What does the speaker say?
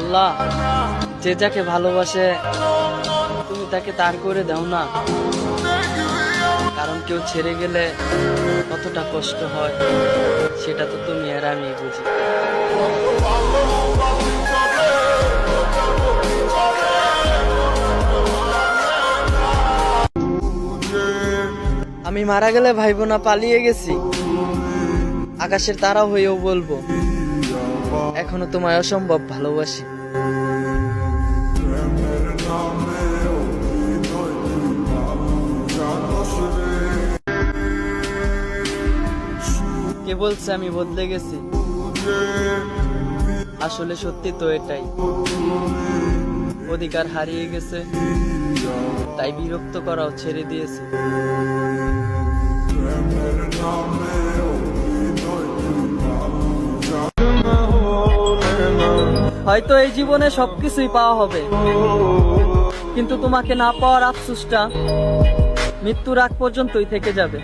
আল্লাহ, যে যাকে ভালোবাসে তুমি তাকে তার করে দাও না, কারণ কেউ ছেড়ে গেলে কতটা কষ্ট হয় সেটা তো তুমি আর আমি বুঝি। আমি মারা গেলে ভাইবো না পালিয়ে গেছি, আকাশের তারা হয়েও বলবো এখনো তোমায় অসম্ভব ভালোবাসি। কে বলছে আমি বদলে গেছি? আসলে সত্যি তো এটাই, অধিকার হারিয়ে গেছে তাই বিরক্ত করাও ছেড়ে দিয়েছে। হয়তো এই জীবনে সবকিছুই পাওয়া হবে, কিন্তু তোমাকে না পাওয়ার আফসোসটা মৃত্যুর আগ পর্যন্তই থেকে যাবে।